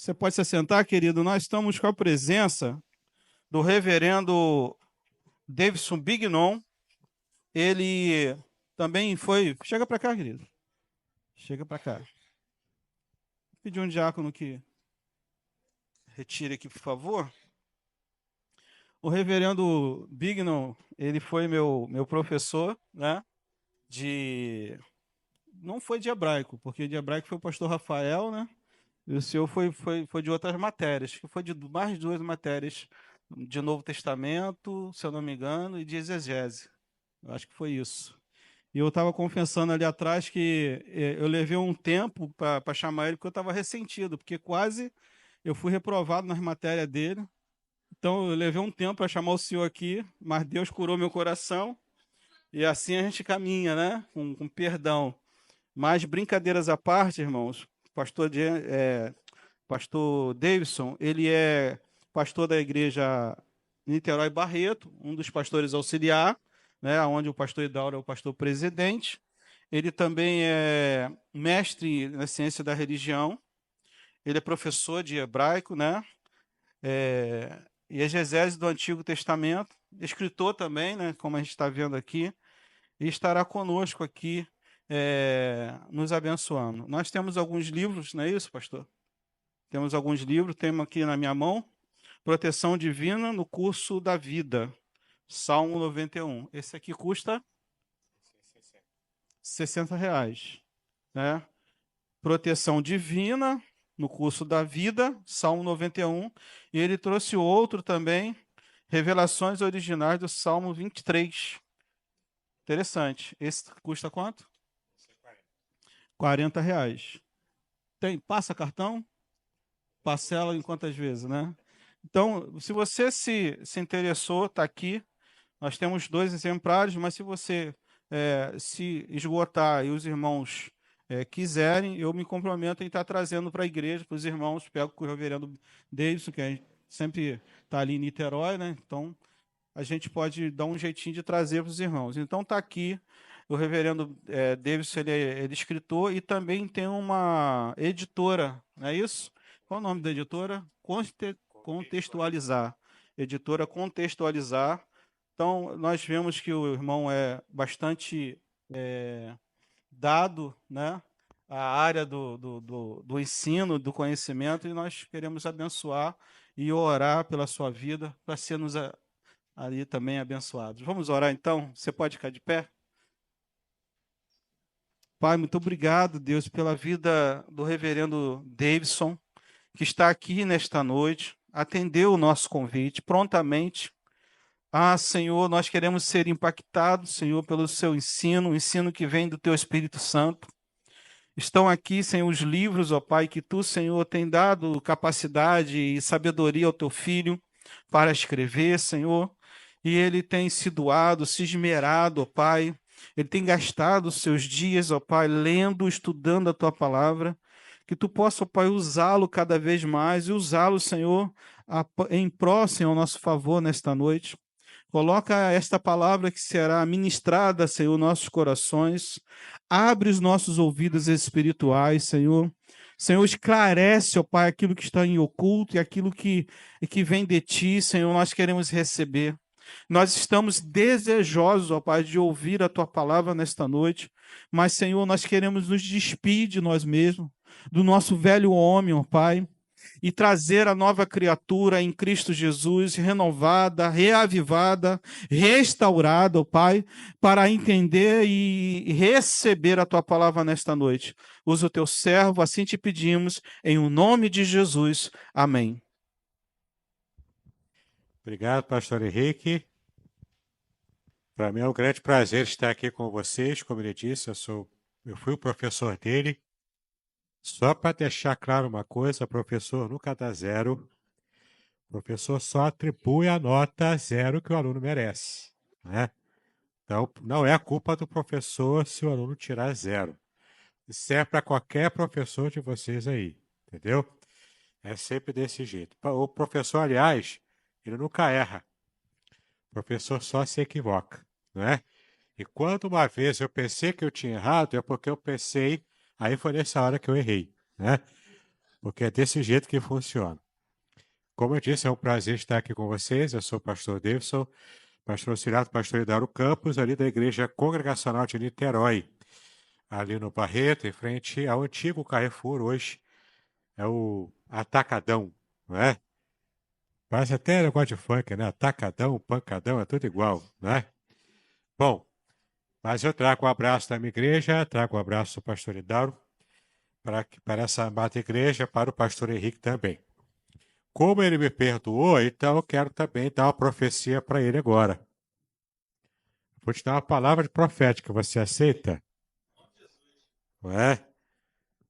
Você pode se assentar, querido. Nós estamos com a presença do reverendo Davidson Bignon. Ele também foi... Chega para cá, querido. Chega para cá. Vou pedir um diácono que retire aqui, por favor. O reverendo Bignon, ele foi meu professor, né? Não foi de hebraico, porque de hebraico foi o pastor Rafael, né? E o senhor foi de outras matérias, que foi de mais de 2 matérias, de Novo Testamento, se eu não me engano, e de exegese. Eu acho que foi isso. E eu estava confessando ali atrás que eu levei um tempo para chamar ele, porque eu estava ressentido, porque quase eu fui reprovado nas matérias dele. Então eu levei um tempo para chamar o senhor aqui, mas Deus curou meu coração, e assim a gente caminha, né? Com perdão. Mas brincadeiras à parte, irmãos, pastor Davidson, ele é pastor da igreja Niterói Barreto, um dos pastores auxiliar, né, onde o pastor Hidauro é o pastor presidente. Ele também é mestre na ciência da religião. Ele é professor de hebraico, né? E exegese do Antigo Testamento. Escritor também, né? Como a gente está vendo aqui. E estará conosco aqui, nos abençoando. Nós temos alguns livros, não é isso, pastor? Temos alguns livros, temos aqui na minha mão, Proteção Divina no Curso da Vida, Salmo 91. Esse aqui custa R$ 60, né? Proteção Divina no Curso da Vida, Salmo 91. E ele trouxe outro também, Revelações Originais do Salmo 23. Interessante. Esse custa quanto? R$ 40. Passa cartão? Parcela em quantas vezes, né? Então, se você se interessou, está aqui. Nós temos 2 exemplares, mas se você se esgotar e os irmãos quiserem, eu me comprometo em estar trazendo para a igreja, para os irmãos. Pego com o reverendo Davidson, que a gente sempre está ali em Niterói, né? Então, a gente pode dar um jeitinho de trazer para os irmãos. Então, está aqui. O reverendo Davidson, ele é escritor e também tem uma editora, não é isso? Qual o nome da editora? Contextualizar. Editora Contextualizar. Então, nós vemos que o irmão é bastante dado, né, à área do ensino, do conhecimento, e nós queremos abençoar e orar pela sua vida, para sermos ali também abençoados. Vamos orar, então? Você pode ficar de pé? Pai, muito obrigado, Deus, pela vida do reverendo Davidson, que está aqui nesta noite, atendeu o nosso convite prontamente. Ah, Senhor, nós queremos ser impactados, Senhor, pelo seu ensino, o ensino que vem do teu Espírito Santo. Estão aqui, Senhor, os livros, ó Pai, que tu, Senhor, tem dado capacidade e sabedoria ao teu filho para escrever, Senhor. E ele tem se doado, se esmerado, ó Pai. Ele tem gastado os seus dias, ó Pai, lendo, estudando a tua palavra. Que tu possa, ó Pai, usá-lo cada vez mais e usá-lo, Senhor, em pró, Senhor, ao nosso favor nesta noite. Coloca esta palavra que será ministrada, Senhor, nossos corações. Abre os nossos ouvidos espirituais, Senhor. Senhor, esclarece, ó Pai, aquilo que está em oculto e aquilo que vem de Ti, Senhor, nós queremos receber. Nós estamos desejosos, ó Pai, de ouvir a Tua palavra nesta noite, mas, Senhor, nós queremos nos despedir de nós mesmos, do nosso velho homem, ó Pai, e trazer a nova criatura em Cristo Jesus, renovada, reavivada, restaurada, ó Pai, para entender e receber a Tua palavra nesta noite. Usa o Teu servo, assim te pedimos, em o nome de Jesus. Amém. Obrigado, pastor Henrique. Para mim é um grande prazer estar aqui com vocês. Como ele disse, eu fui o professor dele. Só para deixar claro uma coisa, professor nunca dá 0. O professor só atribui a nota 0 que o aluno merece, né? Então, não é a culpa do professor se o aluno tirar 0. Isso é para qualquer professor de vocês aí, entendeu? É sempre desse jeito. O professor, aliás, ele nunca erra. O professor só se equivoca, não é? E quando uma vez eu pensei que eu tinha errado, é porque eu pensei, aí foi nessa hora que eu errei, né? porque é desse jeito que funciona. Como eu disse, é um prazer estar aqui com vocês. Eu sou o pastor Davidson, pastor auxiliar do pastor Idauro Campos, ali da Igreja Congregacional de Niterói, ali no Barreto, em frente ao antigo Carrefour, hoje é o Atacadão, não é? Parece até negócio de funk, né? Atacadão, pancadão, é tudo igual, né? Bom, mas eu trago um abraço da minha igreja, trago um abraço do pastor Idauro, para essa amada igreja, para o pastor Henrique também. Como ele me perdoou, então eu quero também dar uma profecia para ele agora. Vou te dar uma palavra de profética, você aceita? Não é?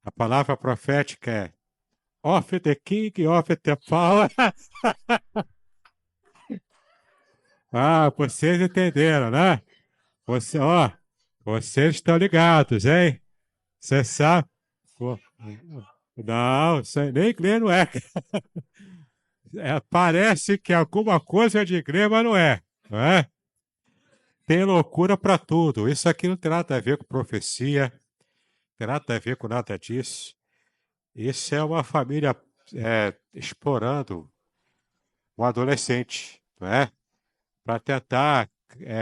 A palavra profética é of the king, of the power. Ah, vocês entenderam, né? Vocês estão ligados, hein? Você sabe? Não, nem inglês não é. Parece que alguma coisa é de igreja, mas não é. Não é? Tem loucura para tudo. Isso aqui não tem nada a ver com profecia, não tem nada a ver com nada disso. Isso é uma família explorando um adolescente, não é? Para tentar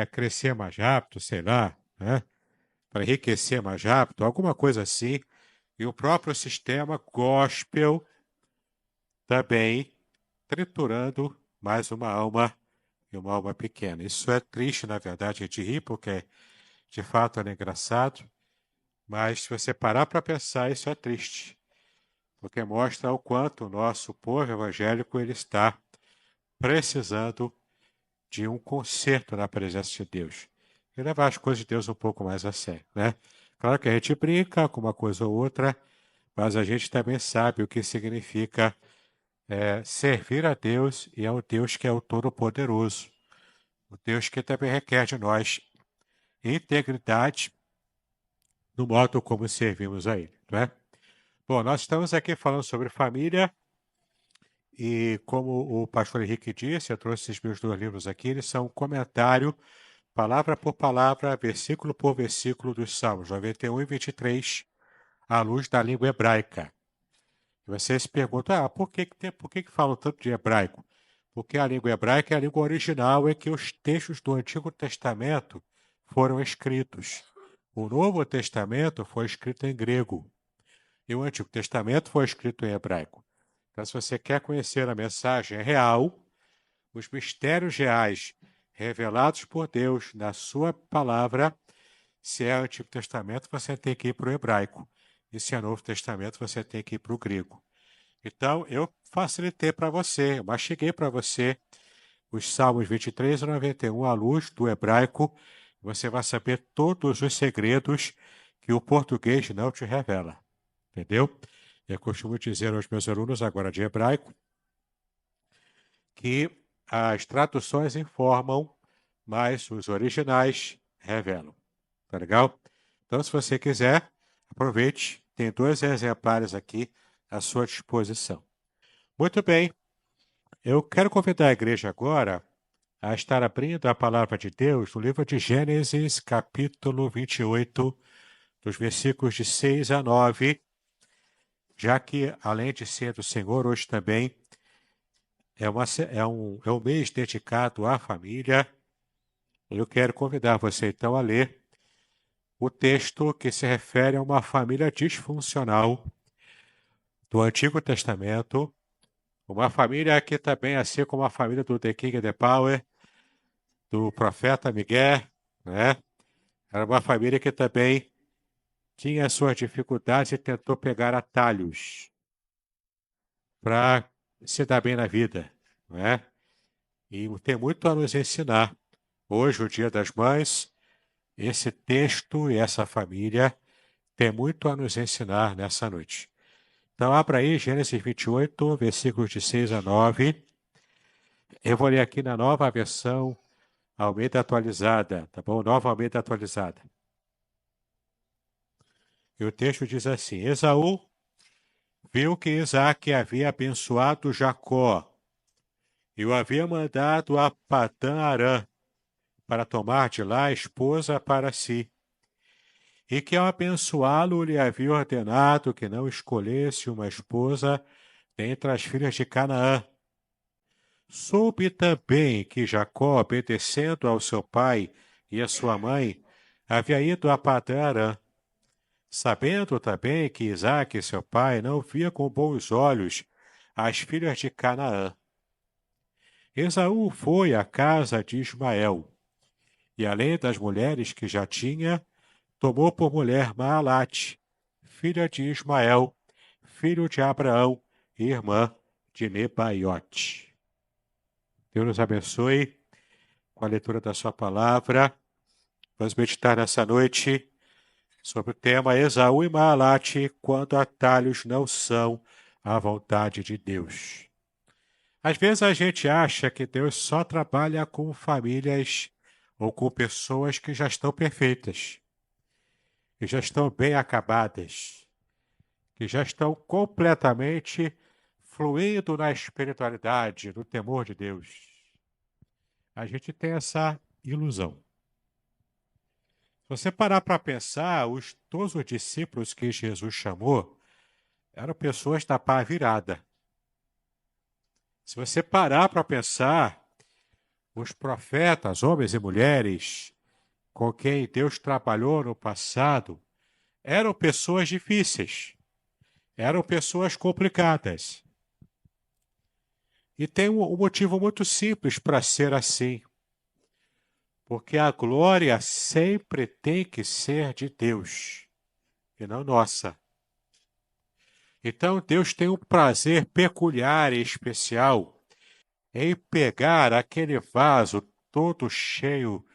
crescer mais rápido, sei lá, né? Para enriquecer mais rápido, alguma coisa assim. E o próprio sistema gospel também triturando mais uma alma e uma alma pequena. Isso é triste, na verdade, a gente ri, porque de fato é engraçado, mas se você parar para pensar, isso é triste, porque mostra o quanto o nosso povo evangélico ele está precisando de um conserto na presença de Deus e levar as coisas de Deus um pouco mais a sério, né? Claro que a gente brinca com uma coisa ou outra, mas a gente também sabe o que significa servir a Deus e ao Deus que é o Todo-Poderoso, o Deus que também requer de nós integridade no modo como servimos a Ele, não é? Bom, nós estamos aqui falando sobre família e como o pastor Henrique disse, eu trouxe esses meus 2 livros aqui, eles são um comentário, palavra por palavra, versículo por versículo dos Salmos 91 e 23, à luz da língua hebraica. E você se pergunta, por que falam tanto de hebraico? Porque a língua hebraica é a língua original em que os textos do Antigo Testamento foram escritos. O Novo Testamento foi escrito em grego e o Antigo Testamento foi escrito em hebraico. Então, se você quer conhecer a mensagem real, os mistérios reais revelados por Deus na sua palavra, se é Antigo Testamento, você tem que ir para o hebraico. E se é Novo Testamento, você tem que ir para o grego. Então, eu facilitei para você, eu mastiguei para você os Salmos 23 e 91 à luz do hebraico. Você vai saber todos os segredos que o português não te revela. Entendeu? Eu costumo dizer aos meus alunos, agora de hebraico, que as traduções informam, mas os originais revelam. Tá legal? Então, se você quiser, aproveite. Tem 2 exemplares aqui à sua disposição. Muito bem. Eu quero convidar a igreja agora a estar abrindo a palavra de Deus no livro de Gênesis, capítulo 28, dos versículos de 6 a 9, já que, além de ser do Senhor, hoje também é um mês dedicado à família. Eu quero convidar você, então, a ler o texto que se refere a uma família disfuncional do Antigo Testamento, uma família que também, assim como a família do The King and the Power, do profeta Miguel, né? Era uma família que também tinha suas dificuldades e tentou pegar atalhos para se dar bem na vida, né? E tem muito a nos ensinar. Hoje, o Dia das Mães, esse texto e essa família tem muito a nos ensinar nessa noite. Então, abra aí Gênesis 28, versículos de 6 a 9. Eu vou ler aqui na nova versão Almeida atualizada, tá bom? Nova Almeida atualizada. E o texto diz assim: Esaú viu que Isaque havia abençoado Jacó e o havia mandado a Padã Arã para tomar de lá a esposa para si. e que ao abençoá-lo lhe havia ordenado que não escolhesse uma esposa dentre as filhas de Canaã. Soube também que Jacó, obedecendo ao seu pai e à sua mãe, havia ido a Padã-Arã. Sabendo também que Isaque, seu pai, não via com bons olhos as filhas de Canaã. Esaú foi à casa de Ismael, e além das mulheres que já tinha, tomou por mulher Maalate, filha de Ismael, filho de Abraão e irmã de Nebaiote. Deus nos abençoe com a leitura da sua palavra. Vamos meditar nessa noite sobre o tema Esaú e Maalate, quando atalhos não são a vontade de Deus. Às vezes a gente acha que Deus só trabalha com famílias ou com pessoas que já estão perfeitas, que já estão bem acabadas, que já estão completamente fluindo na espiritualidade, no temor de Deus. A gente tem essa ilusão. Se você parar para pensar, todos os discípulos que Jesus chamou eram pessoas da pá virada. Se você parar para pensar, os profetas, homens e mulheres, com quem Deus trabalhou no passado, eram pessoas difíceis, eram pessoas complicadas. E tem um motivo muito simples para ser assim. Porque a glória sempre tem que ser de Deus, e não nossa. Então Deus tem um prazer peculiar e especial em pegar aquele vaso todo cheio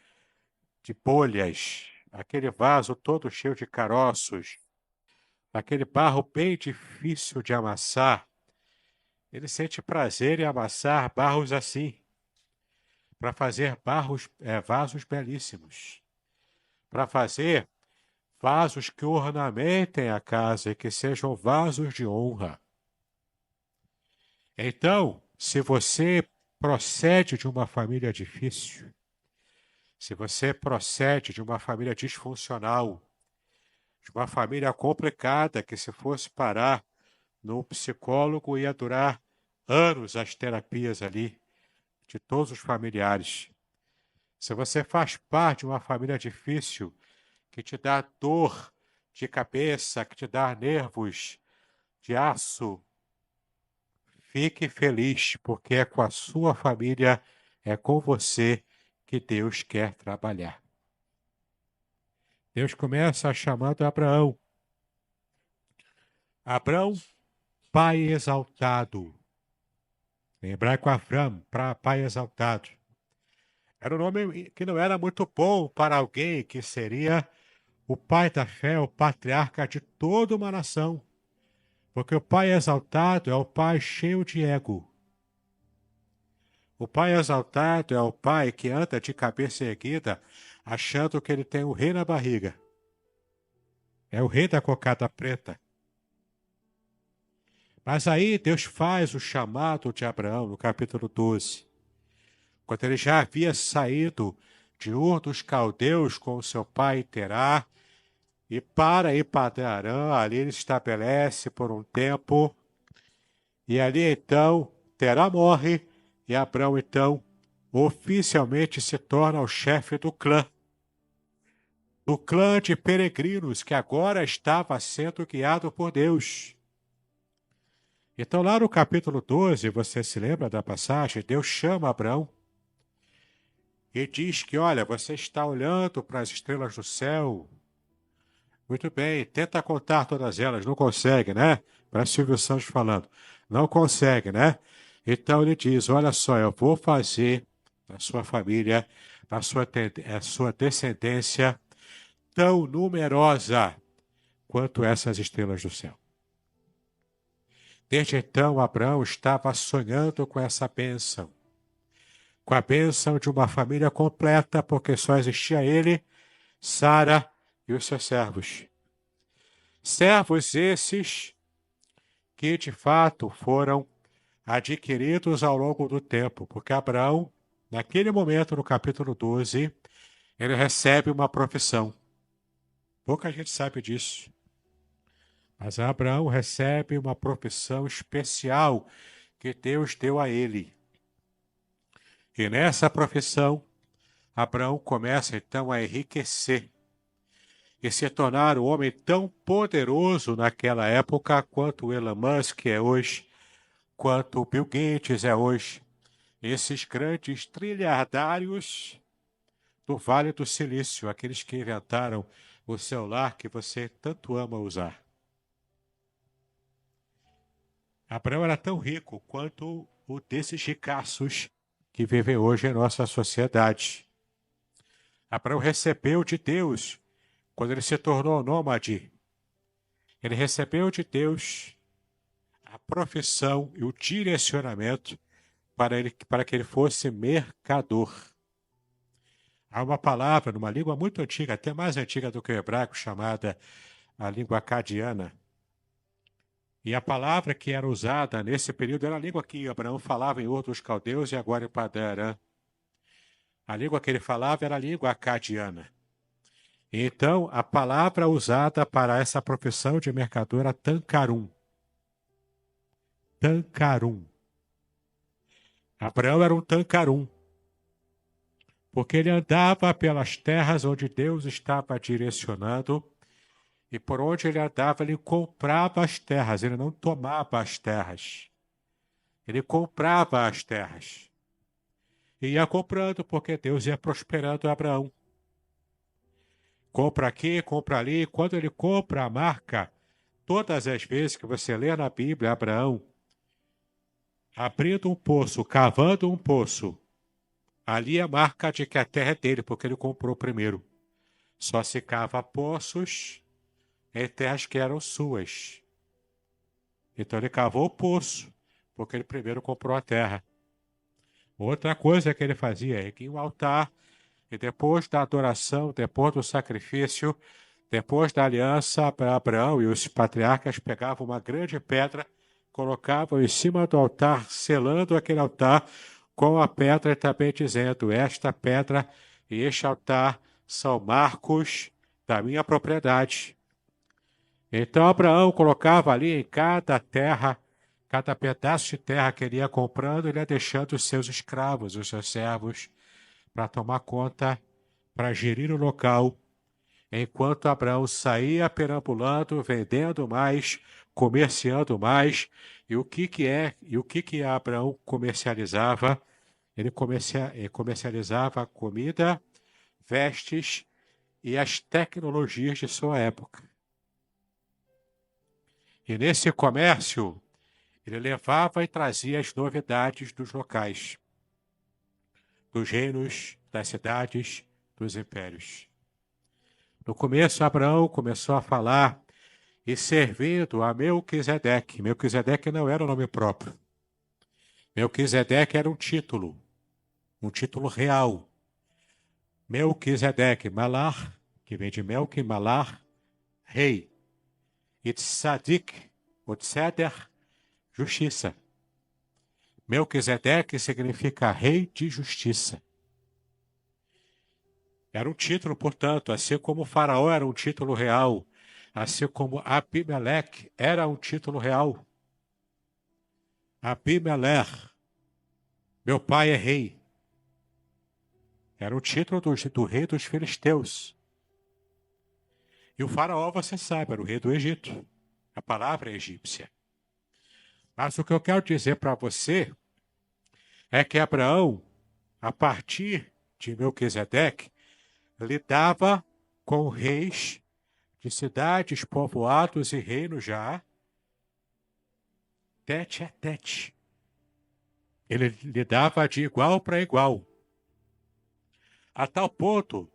de bolhas, aquele vaso todo cheio de caroços, aquele barro bem difícil de amassar. Ele sente prazer em amassar barros assim, para fazer vasos belíssimos, para fazer vasos que ornamentem a casa e que sejam vasos de honra. Então, se você procede de uma família difícil, se você procede de uma família disfuncional, de uma família complicada, que se fosse parar no psicólogo ia durar anos as terapias ali, de todos os familiares. Se você faz parte de uma família difícil, que te dá dor de cabeça, que te dá nervos de aço, fique feliz, porque é com a sua família, é com você que Deus quer trabalhar. Deus começa chamando Abraão. Abraão, pai exaltado. Em hebraico, Avram, pai exaltado. Era um nome que não era muito bom para alguém que seria o pai da fé, o patriarca de toda uma nação. Porque o pai exaltado é o pai cheio de ego. O pai exaltado é o pai que anda de cabeça erguida, achando que ele tem o rei na barriga. É o rei da cocada preta. Mas aí Deus faz o chamado de Abraão no capítulo 12. Quando ele já havia saído de Ur dos Caldeus com o seu pai Terá, e para ir para Arã, ali ele estabelece por um tempo, e ali então Terá morre, e Abraão então oficialmente se torna o chefe do clã de peregrinos que agora estava sendo guiado por Deus. Então lá no capítulo 12, você se lembra da passagem? Deus chama Abraão e diz que, olha, você está olhando para as estrelas do céu. Muito bem, tenta contar todas elas, não consegue, né? Parece Silvio Santos falando. Não consegue, né? Então ele diz, olha só, eu vou fazer na sua família, na sua descendência, tão numerosa quanto essas estrelas do céu. Desde então, Abraão estava sonhando com essa bênção, com a bênção de uma família completa, porque só existia ele, Sara e os seus servos. Servos esses que, de fato, foram adquiridos ao longo do tempo, porque Abraão, naquele momento, no capítulo 12, ele recebe uma profissão. Pouca gente sabe disso. Mas Abraão recebe uma profissão especial que Deus deu a ele. E nessa profissão, Abraão começa então a enriquecer e se tornar um homem tão poderoso naquela época quanto Elon Musk é hoje, quanto Bill Gates é hoje. Esses grandes trilhardários do Vale do Silício, aqueles que inventaram o celular que você tanto ama usar. Abraão era tão rico quanto o desses ricaços que vivem hoje em nossa sociedade. Abraão recebeu de Deus, quando ele se tornou nômade, ele recebeu de Deus a profissão e o direcionamento para que ele fosse mercador. Há uma palavra numa língua muito antiga, até mais antiga do que o hebraico, chamada a língua acadiana. E a palavra que era usada nesse período era a língua que Abraão falava em outros caldeus e agora em Padã Arã. A língua que ele falava era a língua acadiana. Então, a palavra usada para essa profissão de mercador era tancarum. Tancarum. Abraão era um tancarum, porque ele andava pelas terras onde Deus estava direcionando, e por onde ele andava, ele comprava as terras, ele não tomava as terras. Ele comprava as terras. E ia comprando, porque Deus ia prosperando Abraão. Compra aqui, compra ali. Quando ele compra a marca, todas as vezes que você lê na Bíblia, Abraão abrindo um poço, cavando um poço, ali é a marca de que a terra é dele, porque ele comprou primeiro. Só se cava poços em terras que eram suas. Então ele cavou o poço, porque ele primeiro comprou a terra. Outra coisa que ele fazia é que o altar, e depois da adoração, depois do sacrifício, depois da aliança, para Abraão e os patriarcas pegavam uma grande pedra, colocavam em cima do altar, selando aquele altar com a pedra, também dizendo: esta pedra e este altar são marcos da minha propriedade. Então Abraão colocava ali em cada terra, cada pedaço de terra que ele ia comprando, ele ia deixando os seus escravos, os seus servos, para tomar conta, para gerir o local, enquanto Abraão saía perambulando, vendendo mais, comerciando mais. E o que Abraão comercializava? Ele comercializava comida, vestes e as tecnologias de sua época. E nesse comércio, ele levava e trazia as novidades dos locais, dos reinos, das cidades, dos impérios. No começo, Abraão começou a falar e servindo a Melquisedeque. Melquisedeque não era o nome próprio. Melquisedeque era um título real. Melquisedeque, Malar, que vem de Melqui, Malar, rei. E Tzadik, ou Tzeder, justiça. Melquisedeque significa rei de justiça. Era um título, portanto, assim como Faraó era um título real, assim como Abimeleque era um título real. Abimelech, meu pai é rei. Era o título do rei dos filisteus. E o faraó, você sabe, era o rei do Egito. A palavra é egípcia. Mas o que eu quero dizer para você é que Abraão, a partir de Melquisedeque, lidava com reis de cidades, povoados e reinos já, tete a tete. Ele lidava de igual para igual. A tal ponto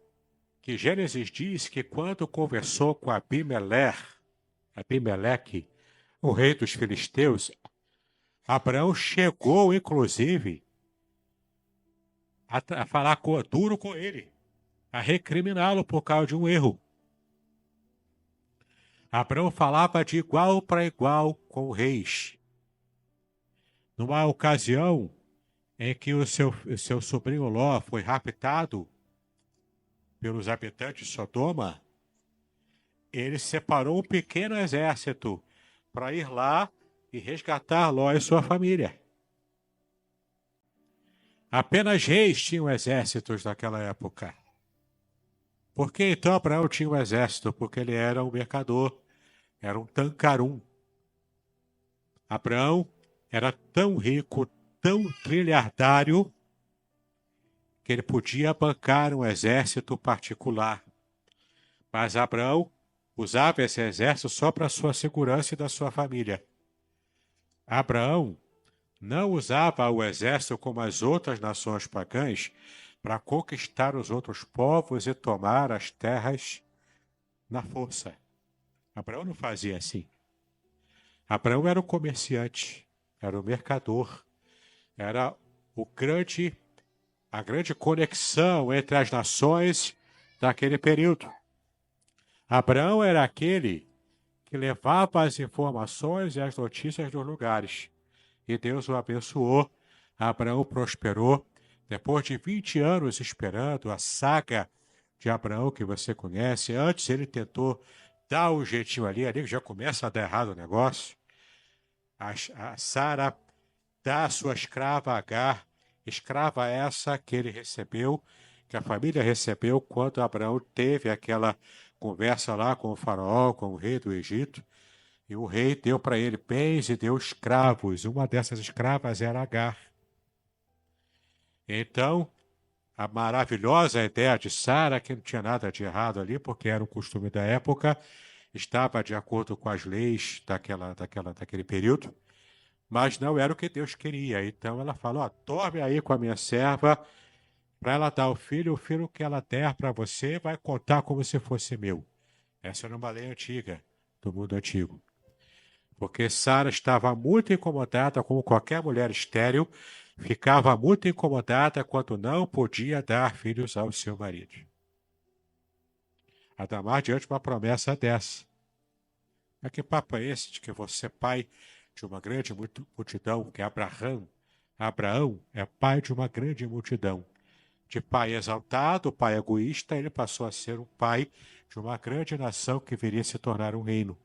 que Gênesis diz que quando conversou com Abimeleque, o rei dos filisteus, Abraão chegou, inclusive, a falar duro com ele, a recriminá-lo por causa de um erro. Abraão falava de igual para igual com reis. Numa ocasião em que o seu sobrinho Ló foi raptado pelos habitantes de Sodoma, ele separou um pequeno exército para ir lá e resgatar Ló e sua família. Apenas reis tinham exércitos naquela época. Por que então Abraão tinha um exército? Porque ele era um mercador, era um tancarum. Abraão era tão rico, tão trilhardário, que ele podia bancar um exército particular. Mas Abraão usava esse exército só para sua segurança e da sua família. Abraão não usava o exército como as outras nações pagãs para conquistar os outros povos e tomar as terras na força. Abraão não fazia assim. Abraão era o comerciante, era o mercador, era a grande conexão entre as nações daquele período. Abraão era aquele que levava as informações e as notícias dos lugares. E Deus o abençoou. Abraão prosperou. Depois de 20 anos esperando a saga de Abraão que você conhece, antes ele tentou dar um jeitinho ali já começa a dar errado o negócio. A Sara dá a sua escrava Agar, escrava essa que ele recebeu, que a família recebeu quando Abraão teve aquela conversa lá com o faraó, com o rei do Egito, e o rei deu para ele bens e deu escravos. Uma dessas escravas era Agar. Então, a maravilhosa ideia de Sara, que não tinha nada de errado ali, porque era o costume da época, estava de acordo com as leis daquele período, mas não era o que Deus queria. Então ela falou: dorme aí com a minha serva, para ela dar o filho que ela der para você vai contar como se fosse meu. Essa era uma lei antiga, do mundo antigo. Porque Sara estava muito incomodada, como qualquer mulher estéril, ficava muito incomodada quando não podia dar filhos ao seu marido. Ainda mais diante de uma promessa dessa. Mas que papo é esse de que você é pai de uma grande multidão, que é Abraão? Abraão é pai de uma grande multidão. De pai exaltado, pai egoísta, ele passou a ser um pai de uma grande nação que viria a se tornar um reino.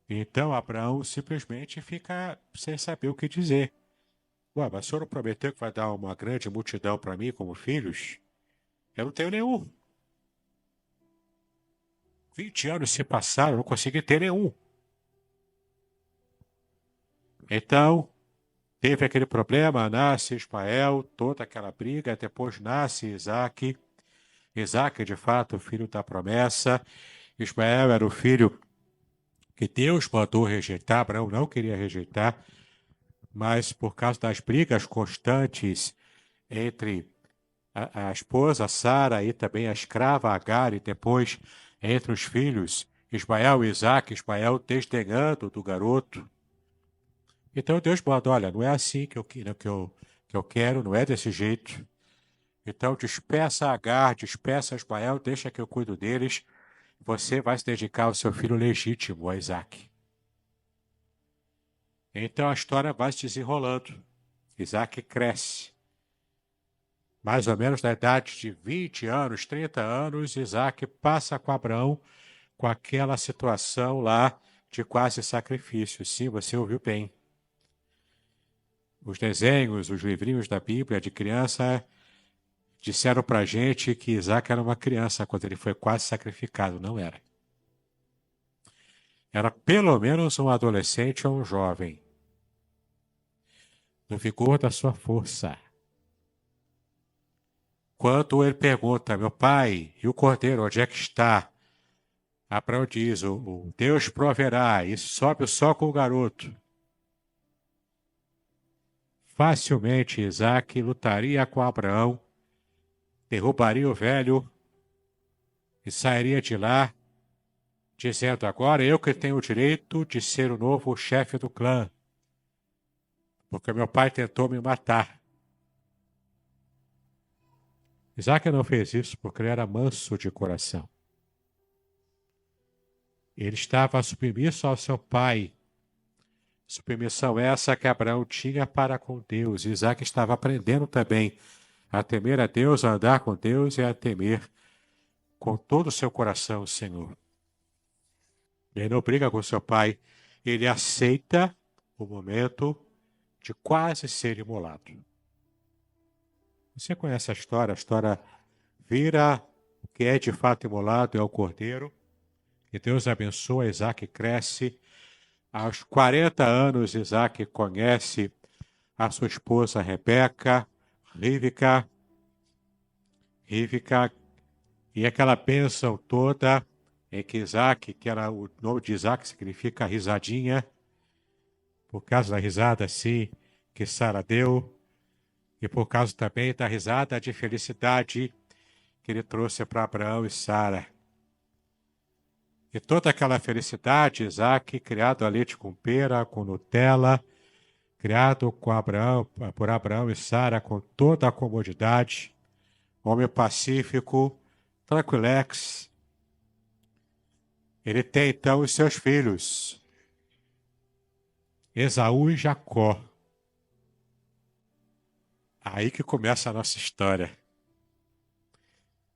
Então Abraão simplesmente fica sem saber o que dizer. Ué, mas o senhor não prometeu que vai dar uma grande multidão para mim como filhos? Eu não tenho nenhum. 20 anos se passaram, eu não consegui ter nenhum. Então, teve aquele problema, nasce Ismael, toda aquela briga, depois nasce Isaac. Isaac, de fato, o filho da promessa. Ismael era o filho que Deus mandou rejeitar, Abraão não queria rejeitar, mas por causa das brigas constantes entre a esposa Sara e também a escrava Agar, e depois entre os filhos Ismael e Isaac, Ismael desdenhando do garoto. Então Deus manda: olha, não é assim que eu quero, não é desse jeito. Então despeça Agar, despeça Ismael, deixa que eu cuido deles. Você vai se dedicar ao seu filho legítimo, a Isaac. Então a história vai se desenrolando. Isaac cresce. Mais ou menos na idade de 20 anos, 30 anos, Isaac passa com Abraão com aquela situação lá de quase sacrifício. Sim, você ouviu bem. Os desenhos, os livrinhos da Bíblia de criança disseram para a gente que Isaac era uma criança quando ele foi quase sacrificado. Não era. Era pelo menos um adolescente ou um jovem. No vigor da sua força. Quando ele pergunta: meu pai, e o cordeiro, onde é que está? Abraão diz: o Deus proverá, e sobe só com o garoto. Facilmente Isaac lutaria com Abraão, derrubaria o velho e sairia de lá, dizendo: agora eu que tenho o direito de ser o novo chefe do clã, porque meu pai tentou me matar. Isaac não fez isso porque ele era manso de coração. Ele estava submisso ao seu pai. Submissão essa que Abraão tinha para com Deus. Isaac estava aprendendo também a temer a Deus, a andar com Deus e a temer com todo o seu coração, Senhor. Ele não briga com seu pai, ele aceita o momento de quase ser imolado. Você conhece a história vira o que é de fato imolado, é o cordeiro, e Deus abençoa, Isaac cresce. Aos 40 anos, Isaac conhece a sua esposa Rebeca, Rivca, e aquela bênção toda em que Isaac, que era o nome de Isaac significa risadinha, por causa da risada assim que Sara deu, e por causa também da risada de felicidade que ele trouxe para Abraão e Sara. E toda aquela felicidade, Isaac, criado a leite com pera, com Nutella, criado por Abraão e Sara com toda a comodidade, homem pacífico, tranquilex. Ele tem então os seus filhos, Esaú e Jacó. Aí que começa a nossa história.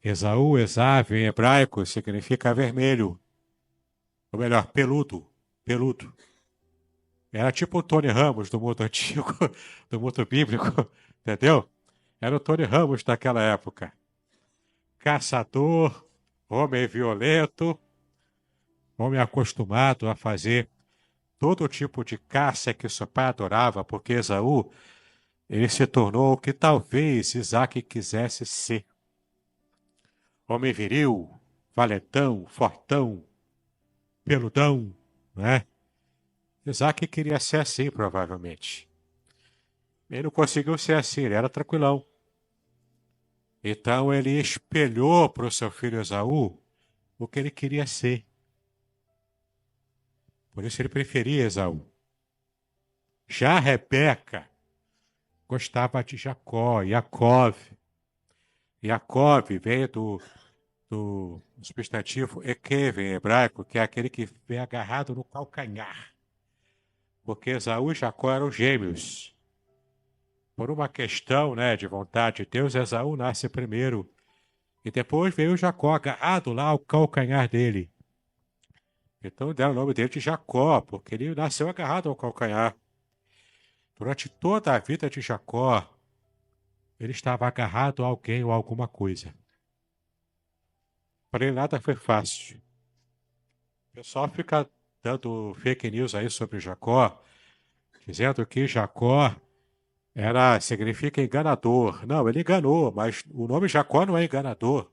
Esaú, Esav, em hebraico, significa vermelho. Ou melhor, peludo. Era tipo o Tony Ramos do mundo antigo, do mundo bíblico, entendeu? Era o Tony Ramos daquela época. Caçador, homem violento, homem acostumado a fazer todo tipo de caça que seu pai adorava, porque Esaú, ele se tornou o que talvez Isaac quisesse ser. Homem viril, valentão, fortão, peludão, né? Isaac queria ser assim, provavelmente. Ele não conseguiu ser assim, ele era tranquilão. Então ele espelhou para o seu filho Esaú o que ele queria ser. Por isso ele preferia Esaú. Já Rebeca gostava de Jacó, Yaakov. Yaakov veio do substantivo ekev em hebraico, que é aquele que vem agarrado no calcanhar. Porque Esaú e Jacó eram gêmeos. Por uma questão, né, de vontade de Deus, Esaú nasce primeiro. E depois veio Jacó agarrado lá ao calcanhar dele. Então deram o nome dele de Jacó, porque ele nasceu agarrado ao calcanhar. Durante toda a vida de Jacó, ele estava agarrado a alguém ou alguma coisa. Para ele nada foi fácil. O pessoal fica dando fake news aí sobre Jacó, dizendo que Jacó significa enganador. Não, ele enganou, mas o nome Jacó não é enganador.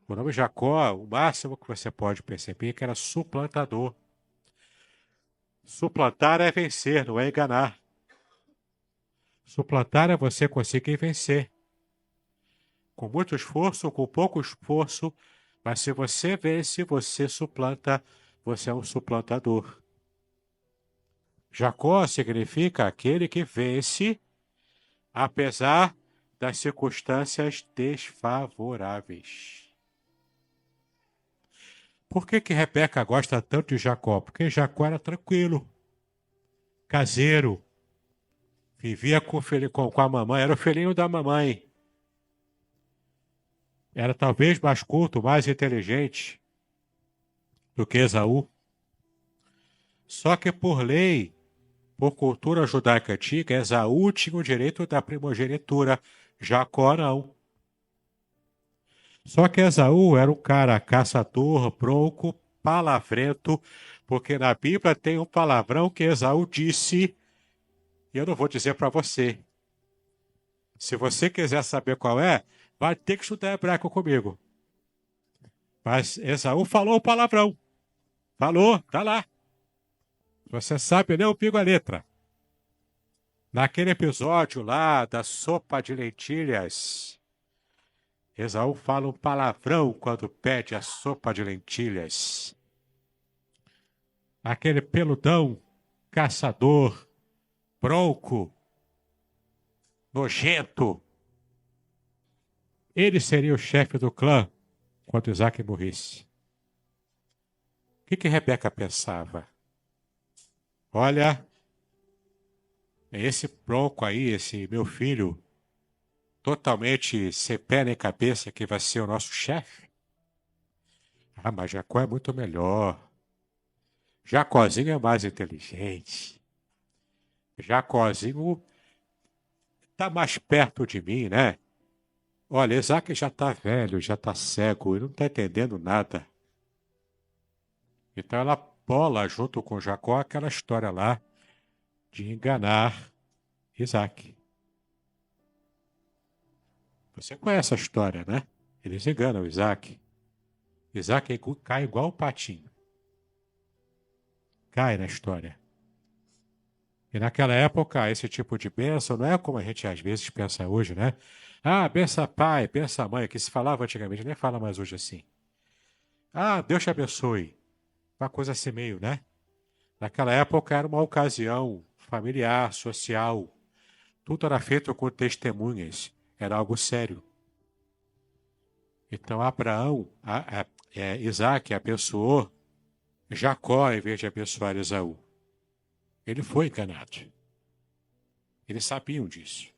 O nome Jacó, o máximo que você pode perceber é que era suplantador. Suplantar é vencer, não é enganar. Suplantar é você conseguir vencer. Com muito esforço ou com pouco esforço, mas se você vence, você suplanta, você é um suplantador. Jacó significa aquele que vence, apesar das circunstâncias desfavoráveis. Por que Rebeca gosta tanto de Jacó? Porque Jacó era tranquilo, caseiro, vivia com a mamãe, era o filhinho da mamãe. Era talvez mais culto, mais inteligente do que Esaú. Só que por lei, por cultura judaica antiga, Esaú tinha o direito da primogenitura, Jacó não. Só que Esaú era um cara caçador, bronco, palavrento, porque na Bíblia tem um palavrão que Esaú disse, e eu não vou dizer para você. Se você quiser saber qual é, vai ter que estudar hebraico comigo. Mas Esaú falou o palavrão. Falou, tá lá. Você sabe, né? Eu pego a letra. Naquele episódio lá da sopa de lentilhas, Esaú fala um palavrão quando pede a sopa de lentilhas. Aquele peludão, caçador, bronco, nojento. Ele seria o chefe do clã quando Isaac morresse. O que Rebeca pensava? Olha, é esse bronco aí, esse meu filho, totalmente sem pé nem cabeça, que vai ser o nosso chefe. Ah, mas Jacó é muito melhor. Jacózinho é mais inteligente. Jacózinho está mais perto de mim, né? Olha, Isaac já está velho, já está cego, ele não está entendendo nada. Então ela bola junto com Jacó aquela história lá de enganar Isaac. Você conhece a história, né? Eles enganam Isaac. Isaac cai igual o patinho. Cai na história. E naquela época, esse tipo de bênção não é como a gente às vezes pensa hoje, né? Ah, bença pai, bença mãe, que se falava antigamente, nem fala mais hoje assim. Ah, Deus te abençoe. Uma coisa assim meio, né? Naquela época era uma ocasião familiar, social. Tudo era feito com testemunhas. Era algo sério. Então Abraão, Isaac abençoou Jacó em vez de abençoar Esaú. Ele foi enganado. Eles sabiam disso.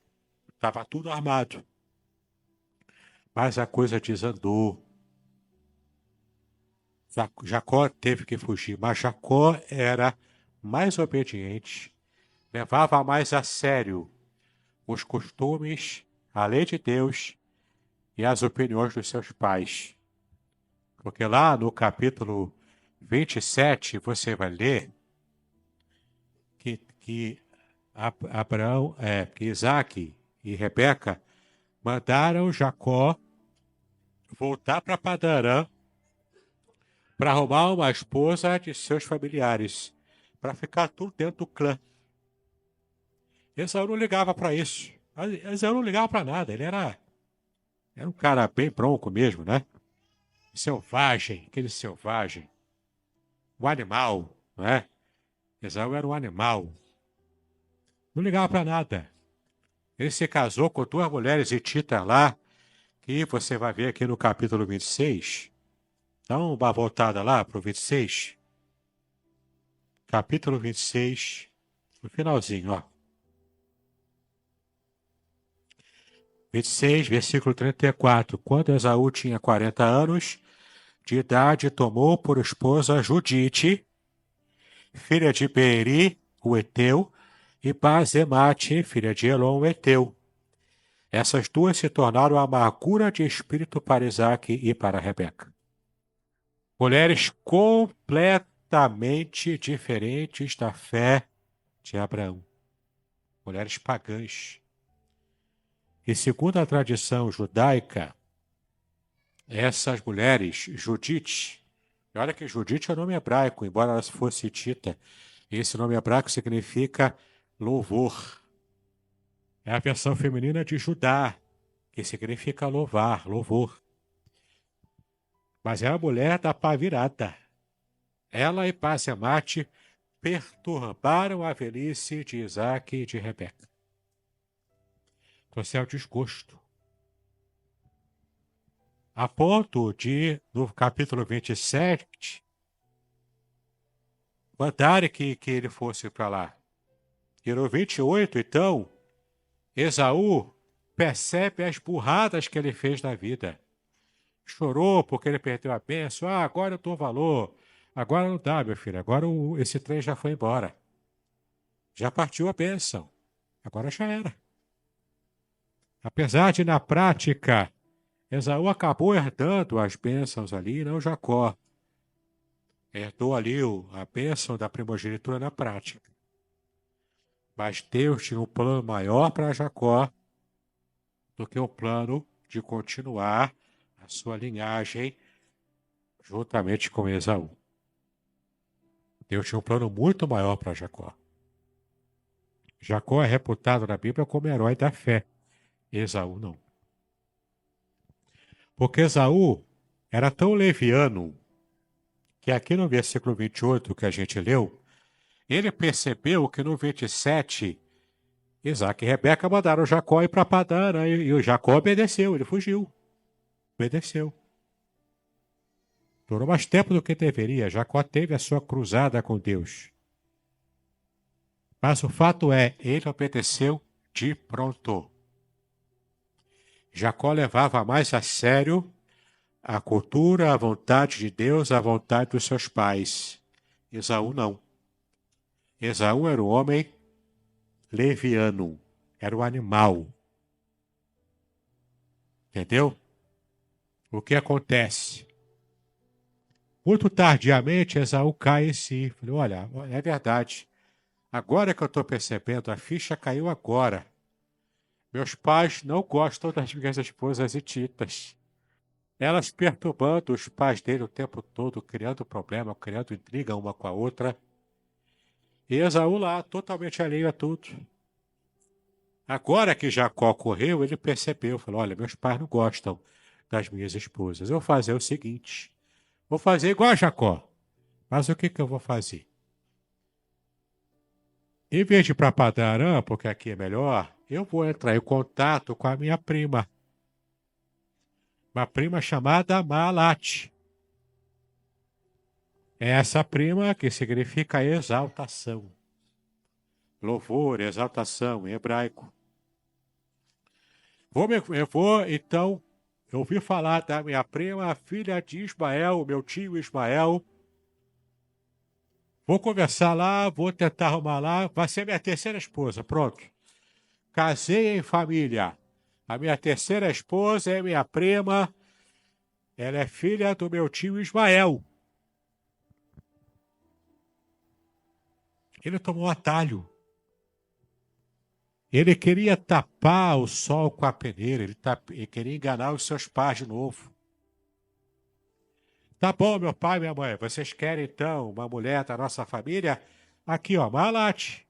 Estava tudo armado. Mas a coisa desandou. Jacó teve que fugir, mas Jacó era mais obediente, levava mais a sério os costumes, a lei de Deus e as opiniões dos seus pais. Porque lá no capítulo 27 você vai ler que Abraão, que Isaac e Rebeca mandaram Jacó voltar para Padarã para arrumar uma esposa de seus familiares, para ficar tudo dentro do clã. Esaú não ligava para isso. Esaú não ligava para nada. Ele era um cara bem bronco mesmo, né? Selvagem, aquele selvagem. Um animal, não é? Esaú era um animal. Não ligava para nada. Ele se casou com duas mulheres hititas lá, que você vai ver aqui no capítulo 26. Dá uma voltada lá para o 26. Capítulo 26, no finalzinho, ó. 26, versículo 34. Quando Esaú tinha 40 anos de idade, tomou por esposa Judite, filha de Beeri, o Eteu, e Bazemate, filha de Elon, o Eteu. Essas duas se tornaram a amargura de espírito para Isaque e para Rebeca. Mulheres completamente diferentes da fé de Abraão. Mulheres pagãs. E segundo a tradição judaica, essas mulheres, Judite, e olha que Judite é o nome hebraico, embora ela fosse Tita, esse nome hebraico significa louvor. É a versão feminina de Judá, que significa louvar, louvor. Mas é a mulher da pá virada. Ela e Basemate perturbaram a velhice de Isaque e de Rebeca. Trouxe ao desgosto. A ponto de, no capítulo 27, mandarem que ele fosse para lá. E no 28, então, Esaú percebe as burradas que ele fez na vida. Chorou porque ele perdeu a bênção. Ah, agora eu dou valor. Agora não dá, meu filho. Agora esse trem já foi embora. Já partiu a bênção. Agora já era. Apesar de, na prática, Esaú acabou herdando as bênçãos ali, não Jacó. Herdou ali a bênção da primogenitura na prática. Mas Deus tinha um plano maior para Jacó do que o plano de continuar a sua linhagem juntamente com Esaú. Deus tinha um plano muito maior para Jacó. Jacó é reputado na Bíblia como herói da fé. Esaú não. Porque Esaú era tão leviano que aqui no versículo 28 que a gente leu, ele percebeu que no 27, Isaac e Rebeca mandaram Jacó ir para Padã, e o Jacó obedeceu, ele fugiu. Obedeceu. Durou mais tempo do que deveria. Jacó teve a sua cruzada com Deus. Mas o fato é, ele obedeceu de pronto. Jacó levava mais a sério a cultura, a vontade de Deus, a vontade dos seus pais. Esaú não. Esaú era um homem leviano, era um animal. Entendeu? O que acontece? Muito tardiamente, Esaú cai em si. Falei, olha, é verdade. Agora que eu estou percebendo, a ficha caiu agora. Meus pais não gostam das minhas esposas hititas. Elas perturbando os pais dele o tempo todo, criando problema, criando intriga uma com a outra. E Esaú lá, totalmente alheio a tudo. Agora que Jacó correu, ele percebeu, falou, olha, meus pais não gostam das minhas esposas. Eu vou fazer o seguinte, vou fazer igual a Jacó. Mas o que eu vou fazer? Em vez de ir para Padan-Aram, porque aqui é melhor, eu vou entrar em contato com a minha prima. Uma prima chamada Maalat. É essa prima que significa exaltação. Louvor, exaltação em hebraico. Então, eu ouvi falar da minha prima, a filha de Ismael, meu tio Ismael. Vou conversar lá, vou tentar arrumar lá. Vai ser minha terceira esposa, pronto. Casei em família. A minha terceira esposa é minha prima. Ela é filha do meu tio Ismael. Ele tomou um atalho. Ele queria tapar o sol com a peneira. Ele queria enganar os seus pais de novo. Tá bom, meu pai e minha mãe. Vocês querem, então, uma mulher da nossa família? Aqui, ó, Maalat.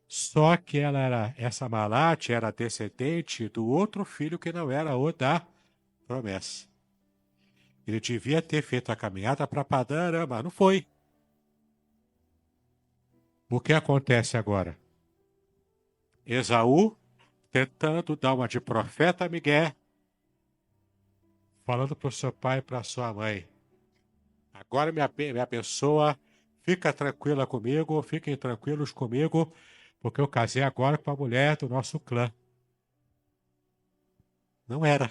Só que essa Maalat era descendente do outro filho que não era o da promessa. Ele devia ter feito a caminhada para Padan-Aram, mas não foi. O que acontece agora? Esaú tentando dar uma de profeta Miguel, falando para o seu pai e para a sua mãe. Agora me abençoa, fica tranquila comigo, fiquem tranquilos comigo, porque eu casei agora com a mulher do nosso clã. Não era.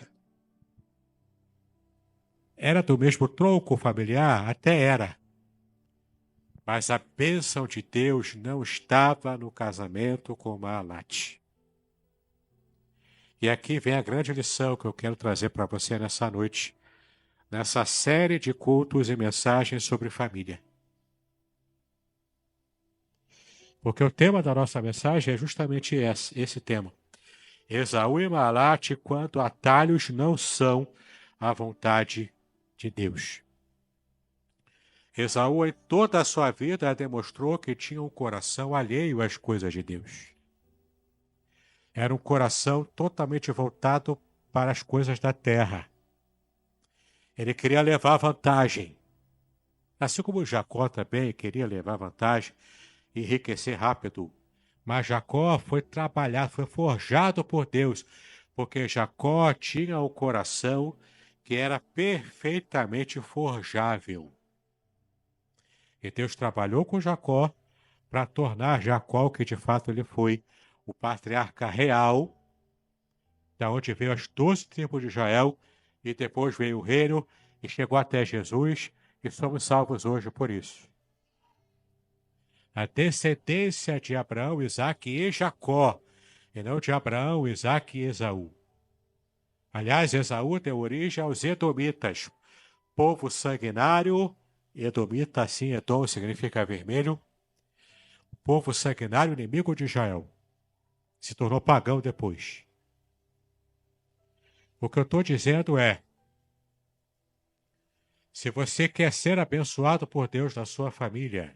Era do mesmo tronco familiar? Até era. Mas a bênção de Deus não estava no casamento com Maalat. E aqui vem a grande lição que eu quero trazer para você nessa noite, nessa série de cultos e mensagens sobre família. Porque o tema da nossa mensagem é justamente esse tema. Esaú e Maalat, quando atalhos não são a vontade de Deus. Esaú, em toda a sua vida, demonstrou que tinha um coração alheio às coisas de Deus. Era um coração totalmente voltado para as coisas da terra. Ele queria levar vantagem. Assim como Jacó também queria levar vantagem e enriquecer rápido. Mas Jacó foi trabalhado, foi forjado por Deus, porque Jacó tinha um coração que era perfeitamente forjável. E Deus trabalhou com Jacó para tornar Jacó o que de fato ele foi, o patriarca real, da onde veio as 12 tribos de Israel, e depois veio o reino, e chegou até Jesus, e somos salvos hoje por isso. A descendência de Abraão, Isaque e Jacó, e não de Abraão, Isaque e Esaú. Aliás, Esaú deu origem aos Edomitas, povo sanguinário. Edomita, assim, Edom significa vermelho. Povo sanguinário, inimigo de Israel. Se tornou pagão depois. O que eu estou dizendo é, se você quer ser abençoado por Deus na sua família,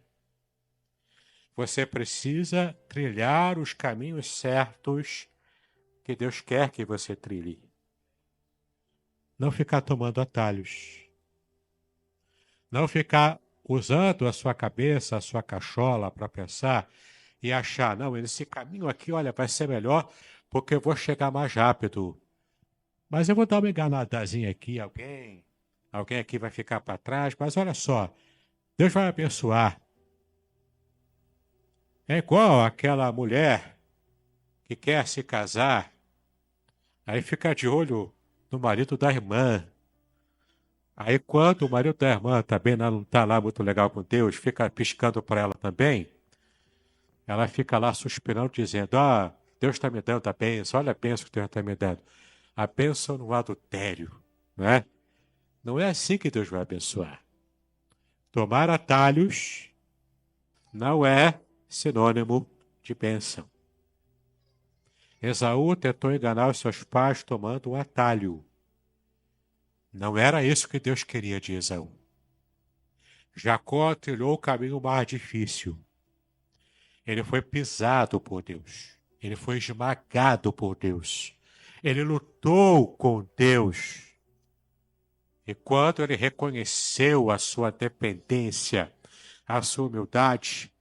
você precisa trilhar os caminhos certos que Deus quer que você trilhe. Não ficar tomando atalhos. Não ficar usando a sua cabeça, a sua cachola para pensar e achar, não, esse caminho aqui, olha, vai ser melhor porque eu vou chegar mais rápido. Mas eu vou dar uma enganadazinha aqui, alguém aqui vai ficar para trás, mas olha só, Deus vai abençoar. É igual aquela mulher que quer se casar, aí fica de olho no marido da irmã. Aí, quando o marido da irmã também não está lá muito legal com Deus, fica piscando para ela também, ela fica lá suspirando, dizendo: Ah, Deus está me dando a bênção, olha a bênção que Deus está me dando. A bênção no adultério, não é? Não é assim que Deus vai abençoar. Tomar atalhos não é sinônimo de bênção. Esaú tentou enganar os seus pais tomando um atalho. Não era isso que Deus queria de Esaú. Jacó trilhou o caminho mais difícil. Ele foi pisado por Deus. Ele foi esmagado por Deus. Ele lutou com Deus. E quando ele reconheceu a sua dependência, a sua humildade,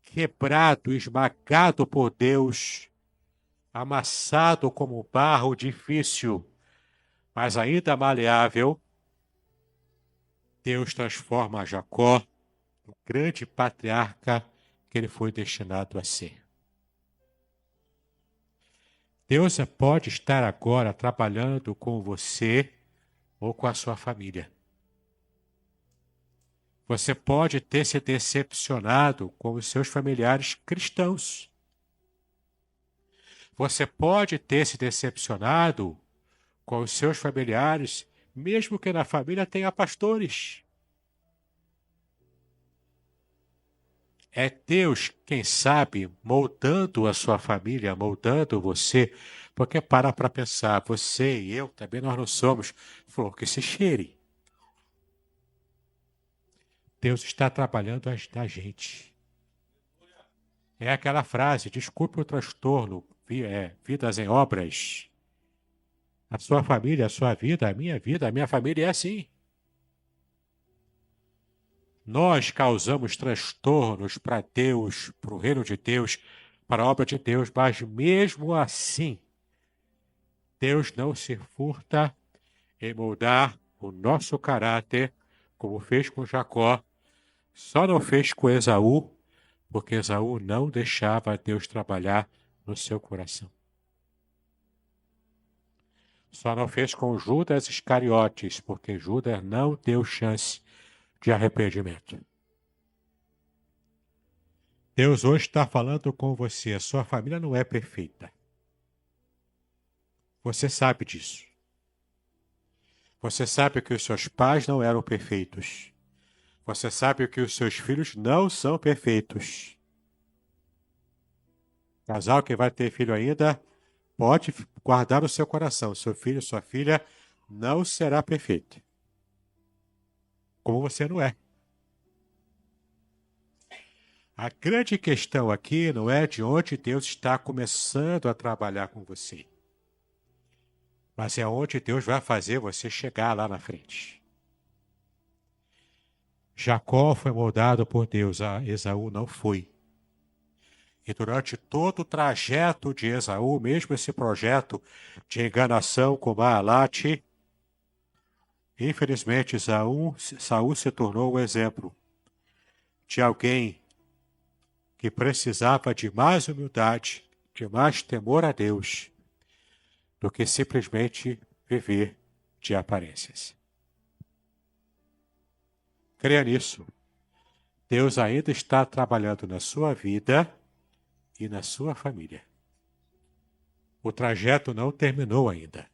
quebrado, esmagado por Deus, amassado como barro difícil, mas ainda maleável, Deus transforma Jacó no grande patriarca que ele foi destinado a ser. Deus pode estar agora trabalhando com você ou com a sua família. Você pode ter se decepcionado com os seus familiares cristãos. Você pode ter se decepcionado com os seus familiares, mesmo que na família tenha pastores. É Deus, quem sabe, moldando a sua família, moldando você, porque para pensar, você e eu também nós não somos flor que se cheire. Deus está trabalhando na gente. É aquela frase, desculpe o transtorno, vidas em obras. A sua família, a minha família é assim. Nós causamos transtornos para Deus, para o reino de Deus, para a obra de Deus, mas mesmo assim, Deus não se furta em moldar o nosso caráter, como fez com Jacó, só não fez com Esaú, porque Esaú não deixava Deus trabalhar no seu coração. Só não fez com Judas Iscariotes, porque Judas não deu chance de arrependimento. Deus hoje está falando com você. A sua família não é perfeita. Você sabe disso. Você sabe que os seus pais não eram perfeitos. Você sabe que os seus filhos não são perfeitos. Casal que vai ter filho ainda, pode guardar no seu coração. Seu filho, sua filha não será perfeito. Como você não é. A grande questão aqui não é de onde Deus está começando a trabalhar com você, mas é onde Deus vai fazer você chegar lá na frente. Jacó foi moldado por Deus, Esaú não foi. E durante todo o trajeto de Esaú, mesmo esse projeto de enganação com Baalate, infelizmente Saul se tornou o exemplo de alguém que precisava de mais humildade, de mais temor a Deus, do que simplesmente viver de aparências. Creia nisso. Deus ainda está trabalhando na sua vida e na sua família. O trajeto não terminou ainda.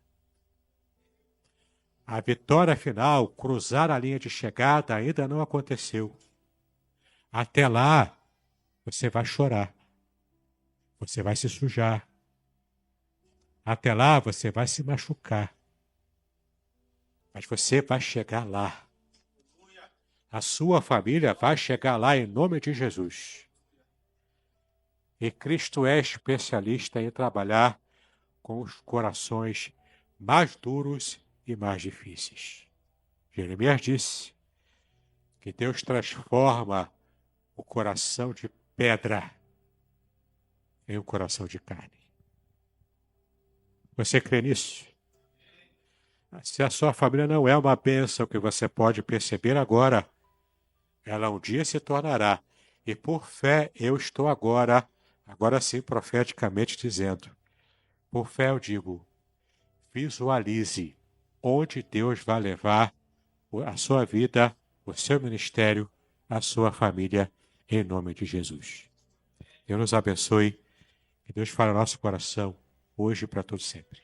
A vitória final, cruzar a linha de chegada, ainda não aconteceu. Até lá, você vai chorar. Você vai se sujar. Até lá, você vai se machucar. Mas você vai chegar lá. A sua família vai chegar lá em nome de Jesus. E Cristo é especialista em trabalhar com os corações mais duros e mais difíceis. Jeremias disse que Deus transforma o coração de pedra em um coração de carne. Você crê nisso? Se a sua família não é uma bênção que você pode perceber agora, ela um dia se tornará. E por fé eu estou agora sim profeticamente dizendo, por fé eu digo, visualize onde Deus vai levar a sua vida, o seu ministério, a sua família, em nome de Jesus. Deus nos abençoe, que Deus fale ao nosso coração, hoje e para todo sempre.